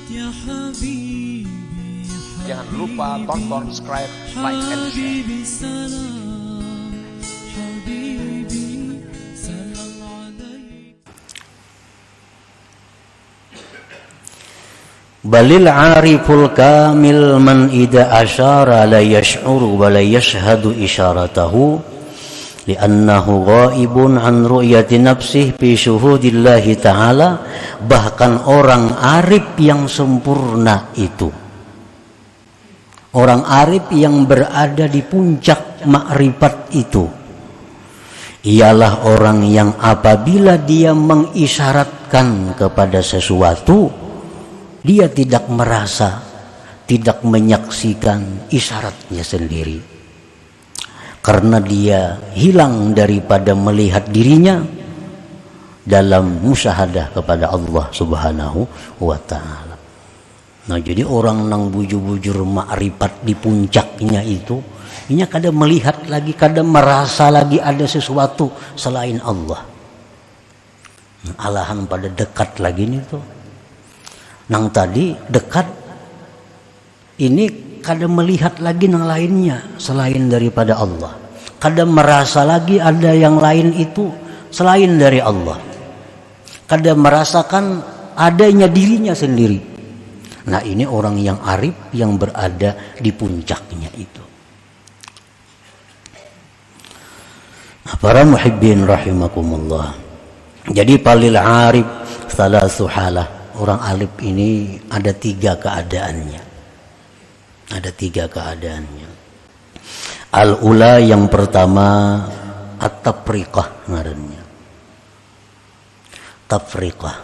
Jangan lupa tonton, subscribe, like, and share. Balil ariful kamil man idza asyara la yash'uru wa la yashhadu isyaratahu li'annahu ghaibun an ru'yati nafsihi fi syuhudillahi ta'ala. Bahkan orang arif yang sempurna itu, orang arif yang berada di puncak makrifat itu, ialah orang yang apabila dia mengisyaratkan kepada sesuatu, dia tidak merasa, tidak menyaksikan isyaratnya sendiri, karena dia hilang daripada melihat dirinya dalam musyahadah kepada Allah Subhanahu wa ta'ala. Nah, jadi orang nang bujur-bujur makrifat di puncaknya itu, ini kadang melihat lagi, kadang merasa lagi ada sesuatu selain Allah. Alahan pada dekat lagi nih tuh. Nang tadi dekat, ini kadang melihat lagi nang lainnya selain daripada Allah. Kadang merasa lagi ada yang lain itu selain dari Allah. Kadang merasakan adanya dirinya sendiri. Nah, ini orang yang arif yang berada di puncaknya itu. Nah, para muhibbin rahimakumullah. Jadi palil arif salasu halah. Orang alif ini ada tiga keadaannya. Ada tiga keadaannya. Al-ula yang pertama at-tafriqah ngarannya. Tafriqah.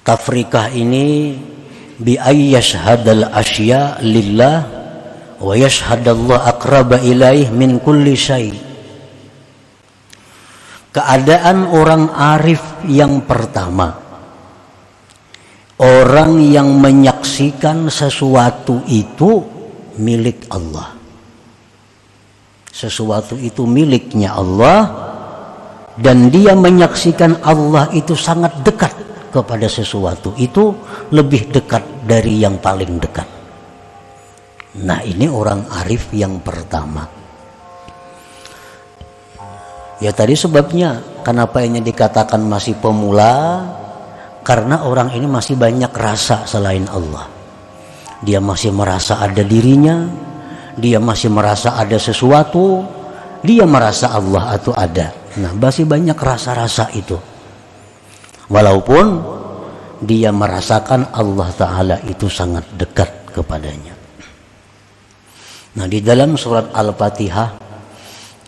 Tafriqah ini bi ayyashhadal asya lillah wa yashhadallahu aqraba ilaih min kulli syai'. Keadaan orang arif yang pertama, orang yang menyaksikan sesuatu itu milik Allah. Sesuatu itu miliknya Allah, dan dia menyaksikan Allah itu sangat dekat kepada sesuatu itu, lebih dekat dari yang paling dekat. Nah, ini orang arif yang pertama. Ya tadi sebabnya kenapa ini dikatakan masih pemula, karena orang ini masih banyak rasa selain Allah. Dia masih merasa ada dirinya, dia masih merasa ada sesuatu, dia merasa Allah itu ada. Nah, masih banyak rasa-rasa itu. Walaupun dia merasakan Allah Ta'ala itu sangat dekat kepadanya. Nah, di dalam surat Al-Fatihah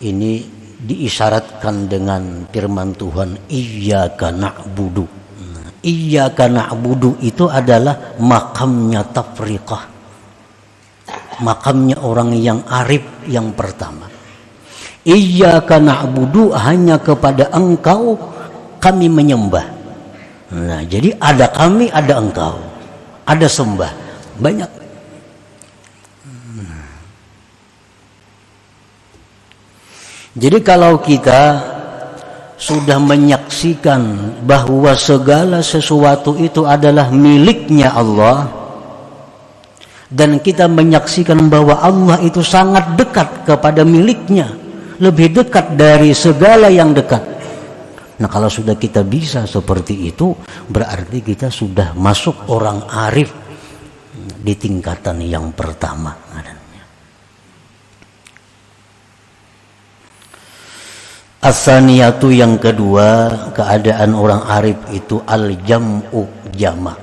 ini diisyaratkan dengan firman Tuhan, Iyyaka na'budu. Iyyaka na'budu itu adalah makamnya tafriqah, makamnya orang yang arif yang pertama. Iyyaka na'budu, hanya kepada engkau kami menyembah. Nah, jadi ada kami, ada engkau, ada sembah, banyak. Jadi kalau kita sudah menyaksikan bahwa segala sesuatu itu adalah miliknya Allah, dan kita menyaksikan bahwa Allah itu sangat dekat kepada miliknya, lebih dekat dari segala yang dekat. Nah, kalau sudah kita bisa seperti itu, berarti kita sudah masuk orang arif di tingkatan yang pertama. As-saniyatu yang kedua, keadaan orang arif itu al-jam'u, jama'.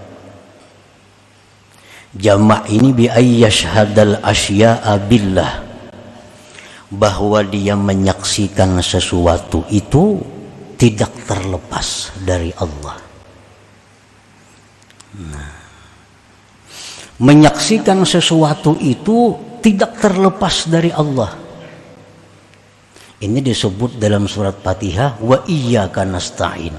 Jama' ini bi ayyashhadal asya'a billah, bahwa dia menyaksikan sesuatu itu tidak terlepas dari Allah. Nah, menyaksikan sesuatu itu tidak terlepas dari Allah. Ini disebut dalam surat Fatihah, wa iyyaka nasta'in.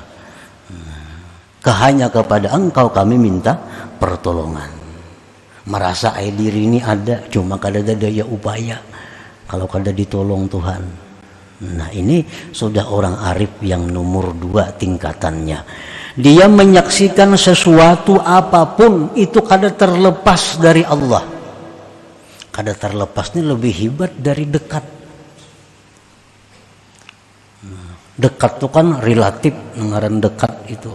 Hanya kepada engkau kami minta pertolongan. Merasa diri ini ada, cuma kada ada daya upaya kalau kada ditolong Tuhan. Nah, ini sudah orang arif yang nomor 2 tingkatannya. Dia menyaksikan sesuatu apapun itu kada terlepas dari Allah. Kada terlepas ini lebih hebat dari dekat. Dekat itu kan relatif, ngaran dekat itu.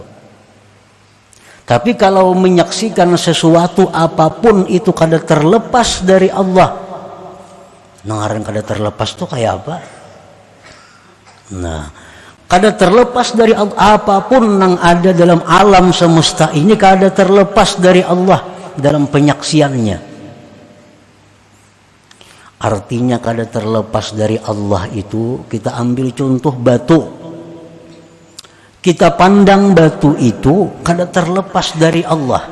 Tapi kalau menyaksikan sesuatu apapun itu kada terlepas dari Allah. Ngaran kada terlepas itu kayak apa? Nah, kada terlepas dari Allah, apapun yang ada dalam alam semesta ini kada terlepas dari Allah dalam penyaksiannya. Artinya kada terlepas dari Allah itu, kita ambil contoh batu. Kita pandang batu itu kada terlepas dari Allah,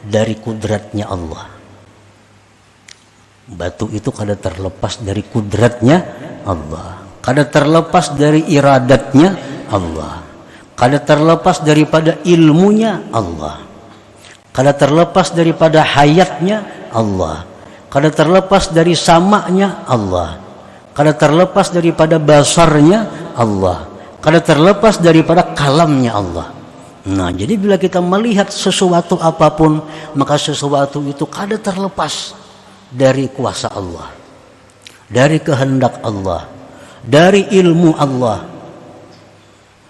dari kudratnya Allah. Batu itu kada terlepas dari kudratnya Allah, kada terlepas dari iradatnya Allah, kada terlepas daripada ilmunya Allah, kada terlepas daripada hayatnya Allah, kada terlepas dari samanya Allah, kada terlepas daripada basarnya Allah, kada terlepas daripada kalamnya Allah. Nah, jadi bila kita melihat sesuatu apapun, maka sesuatu itu kada terlepas dari kuasa Allah, dari kehendak Allah, dari ilmu Allah,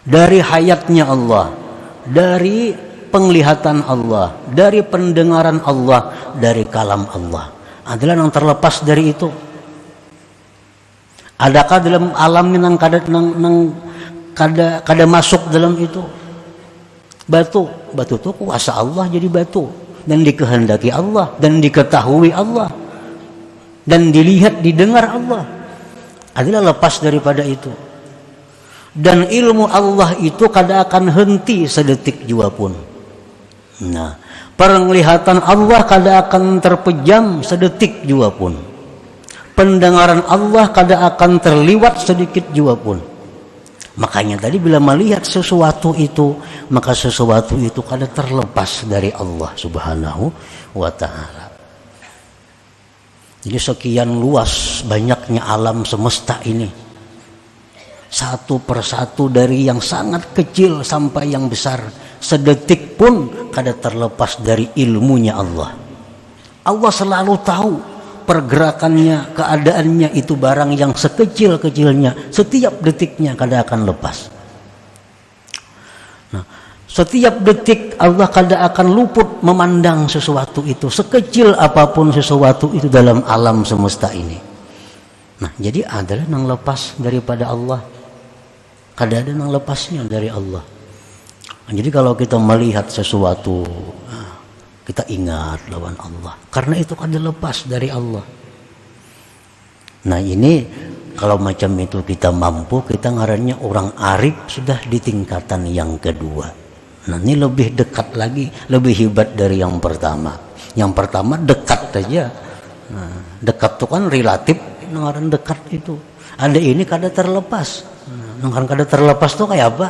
dari hayatnya Allah, dari penglihatan Allah, dari pendengaran Allah, dari kalam Allah. Adalah yang terlepas dari itu. Adakah dalam alam yang kada masuk dalam itu? Batu itu kuasa Allah jadi batu, dan dikehendaki Allah, dan diketahui Allah, dan dilihat, didengar Allah. Adalah lepas daripada itu. Dan ilmu Allah itu kada akan henti sedetik jua pun. Nah, penglihatan Allah kada akan terpejam sedetik jua pun. Pendengaran Allah kada akan terliwat sedikit jua pun. Makanya tadi bila melihat sesuatu itu, maka sesuatu itu kada terlepas dari Allah Subhanahu wa ta'ala. Jadi sekian luas banyaknya alam semesta ini, satu persatu dari yang sangat kecil sampai yang besar, sedetik pun kada terlepas dari ilmunya Allah. Allah selalu tahu pergerakannya, keadaannya itu barang yang sekecil-kecilnya, setiap detiknya kada akan lepas. Nah, setiap detik Allah kada akan luput memandang sesuatu itu, sekecil apapun sesuatu itu dalam alam semesta ini. Nah, jadi adalah yang lepas daripada Allah, kada ada yang lepasnya dari Allah. Nah, jadi kalau kita melihat sesuatu, kita ingat lawan Allah, karena itu kada lepas dari Allah. Nah, ini kalau macam itu kita mampu, kita ngarannya orang arif sudah di tingkatan yang kedua. Nah, ini lebih dekat lagi, lebih hebat dari yang pertama. Yang pertama dekat saja. Nah, dekat itu kan relatif, ngaran dekat itu. Ada ini kada terlepas. Nah, ngaran kada terlepas itu kayak apa?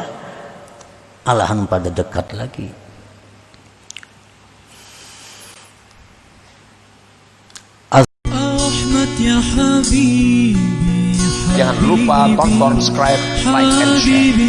Alahan pada dekat lagi. Jangan lupa tonton, subscribe, like, and share.